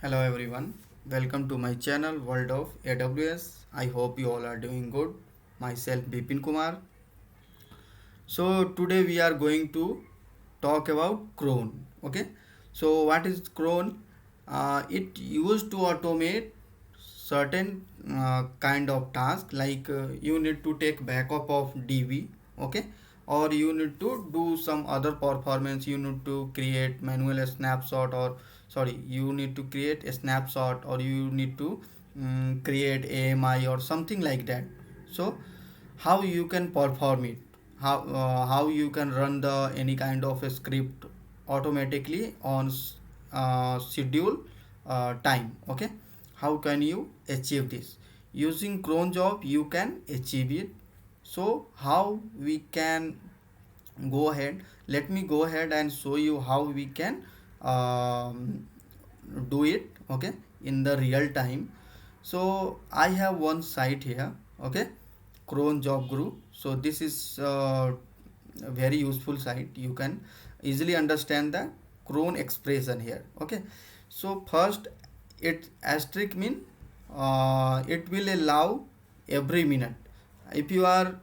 Hello everyone, welcome to my channel World of AWS. I hope you all are doing good. Myself Bipin Kumar. So today we are going to talk about Cron. Okay, so what is Cron? It used to automate certain kind of task like you need to take backup of DB. Okay, or you need to do some other performance. You need to create manual snapshot, or sorry, you need to create a snapshot, or you need to create AMI or something like that. So how you can perform it, how you can run the any kind of a script automatically on schedule time. Okay, how can you achieve this using Cronjob? You can achieve it. So how we can go ahead, let me go ahead and show you how we can do it, okay, in the real time. So I have one site here, okay, Cron job group. So this is a very useful site. You can easily understand the Cron expression here. Okay, so first, it asterisk mean it will allow every minute. If you are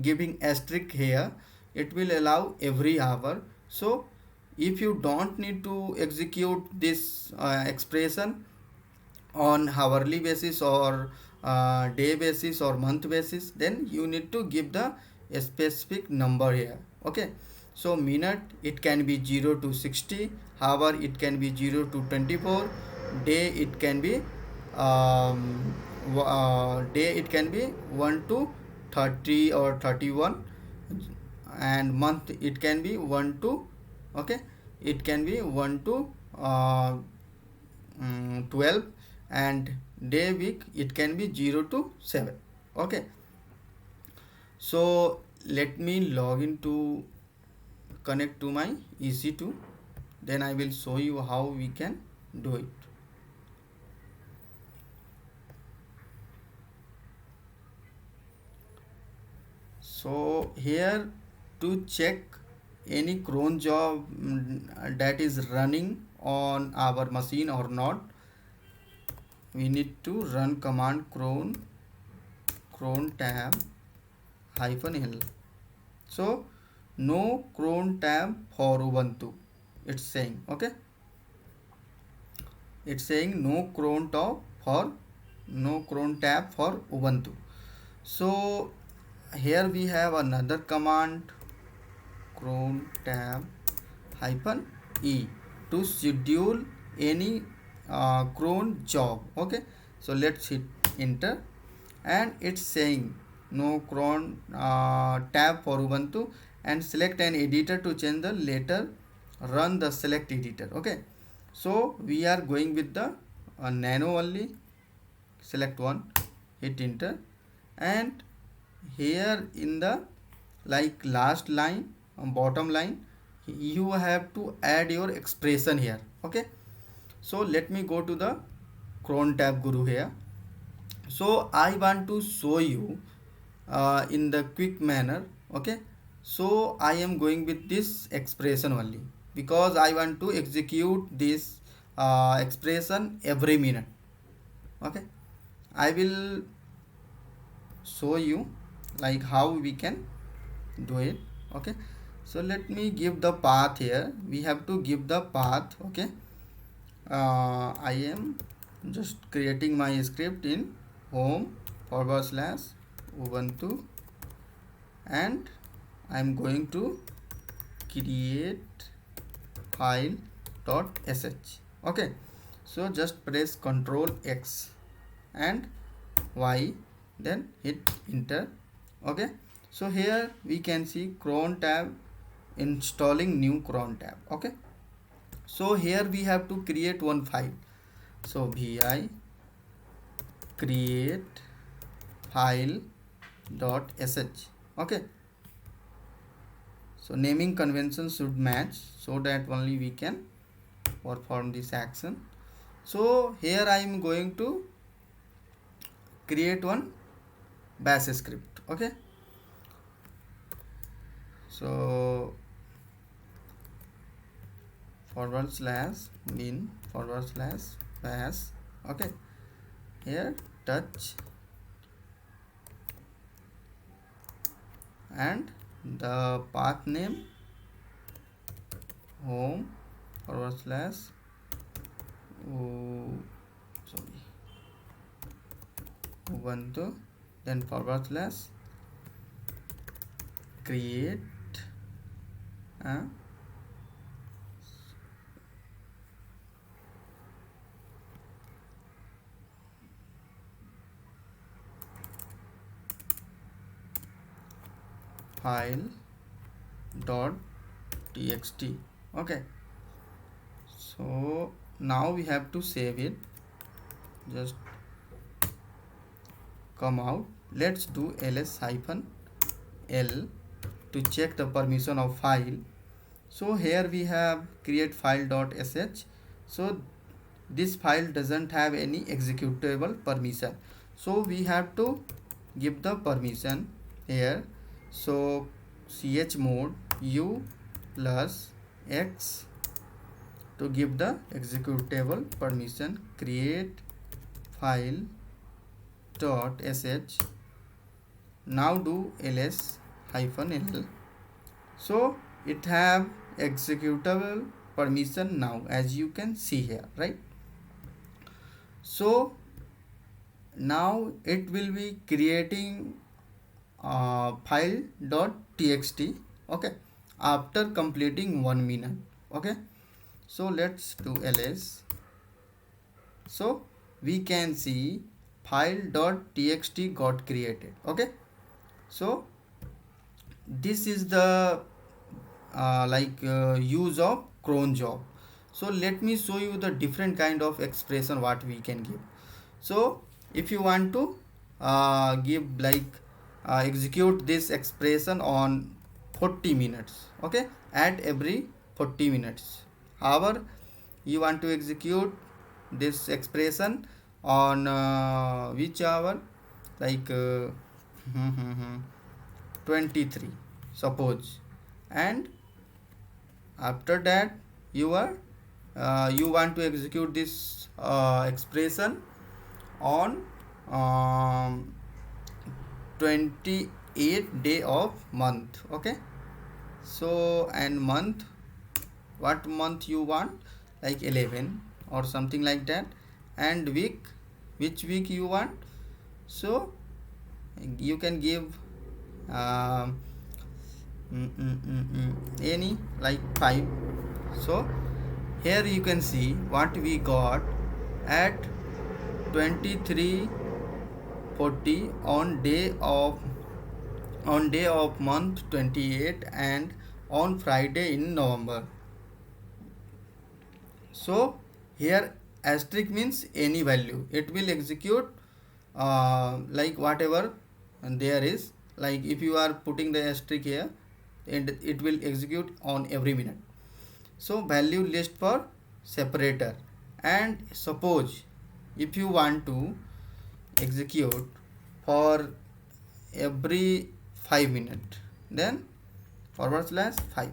giving asterisk here, it will allow every hour. So if you don't need to execute this expression on hourly basis, or day basis, or month basis, then you need to give the specific number here. Okay, so minute it can be 0 to 60, hour it can be 0 to 24, day it can be day it can be 1 to 30 or 31, and month it can be 1 to, okay, it can be 1 to 12, and day week it can be 0 to 7. Okay, so let me log in to connect to my EC2, then I will show you how we can do it. So here, to check any cron job that is running on our machine or not, we need to run command cron tab -l. So no cron tab for Ubuntu, it's saying. Okay, it's saying no cron tab for Ubuntu. So here we have another command, cron tab -e, to schedule any cron job. Okay, so let's hit enter, and it's saying no cron tab for Ubuntu, and select an editor to change the later, run the select editor. Okay, so we are going with the nano only. Select one, hit enter, and here in the like last line, bottom line, you have to add your expression here. Okay, so let me go to the cron tab guru here. So I want to show you in the quick manner. Okay, so I am going with this expression only, because I want to execute this expression every minute. Okay, I will show you like how we can do it. Okay, so let me give the path here. We have to give the path. Okay, I am just creating my script in home /ubuntu, and I am going to create file.sh. Okay, so just press Ctrl X and Y, then hit enter. Okay, so here we can see cron tab, installing new cron tab. Okay, so here we have to create one file. So vi create file.sh. Okay, so naming convention should match, so that only we can perform this action. So here I am going to create one bash script. Okay, so /bin/bash pass. Okay, here touch and the path name home forward slash sorry ubuntu, then forward slash create a file dot txt. Okay, so now we have to save it. Just come out. Let's do ls hyphen l to check the permission of file. So here we have create file dot sh. So this file doesn't have any executable permission, so we have to give the permission here. So chmod u plus x to give the executable permission, create file dot sh. Now do ls hyphen l. So it have executable permission now, as you can see here, right? So now it will be creating file dot txt. Okay, after completing 1 minute. Okay, so let's do ls. So we can see file dot txt got created. Okay, so this is the use of Cronjob. So let me show you the different kind of expression what we can give. So if you want to give execute this expression on 40 minutes, okay, at every 40 minutes. However, you want to execute this expression on which hour, like 23 suppose, and after that you want to execute this expression on 28 day of month. Okay, so and month, what month you want, like 11 or something like that, and week, which week you want. So you can give any, like 5. So here you can see what we got at 23:40 on day of month 28 and on Friday in November. So here asterisk means any value, it will execute like whatever there is. Like if you are putting the asterisk here, and it will execute on every minute. So value list for separator, and suppose if you want to execute for every 5 minutes, then forward slash 5.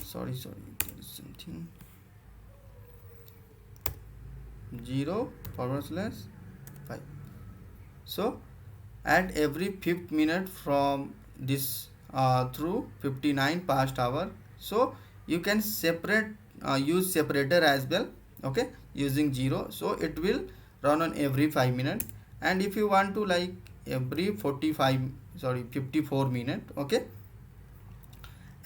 Sorry, there is something, 0 forward slash 5. So at every 5th minute from this through 59 past hour. So you can separate use separator as well, okay, using 0. So it will run on every 5 minutes. And if you want to like every 54 minutes, okay.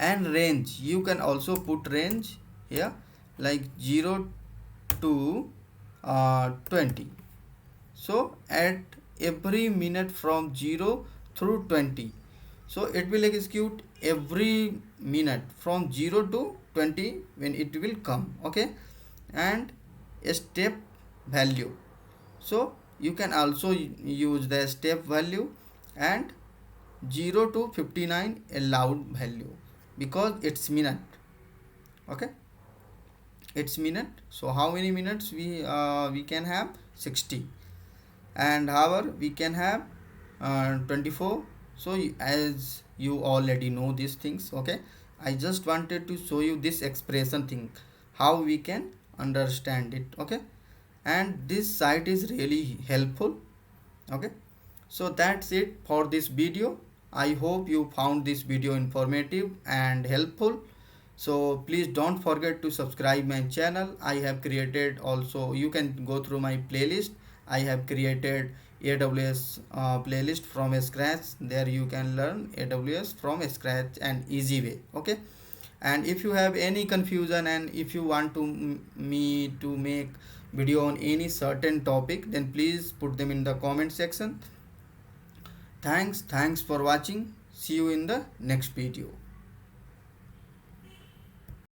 And range, you can also put range here, like 0 to 20. So at every minute from 0 through 20, so it will execute every minute from 0 to 20 when it will come. Okay, and a step value, so you can also use the step value, and 0 to 59 allowed value, because it's minute. Okay, it's minute. So how many minutes we can have? 60. And hour we can have 24. So as you already know these things. Okay, I just wanted to show you this expression thing, how we can understand it. Okay, and this site is really helpful. Okay, so that's it for this video. I hope you found this video informative and helpful. So please don't forget to subscribe my channel. I have created, also you can go through my playlist. I have created AWS playlist from scratch. There you can learn AWS from scratch and easy way. Okay, and if you have any confusion, and if you want to me to make video on any certain topic, then please put them in the comment section. Thanks for watching. See you in the next video.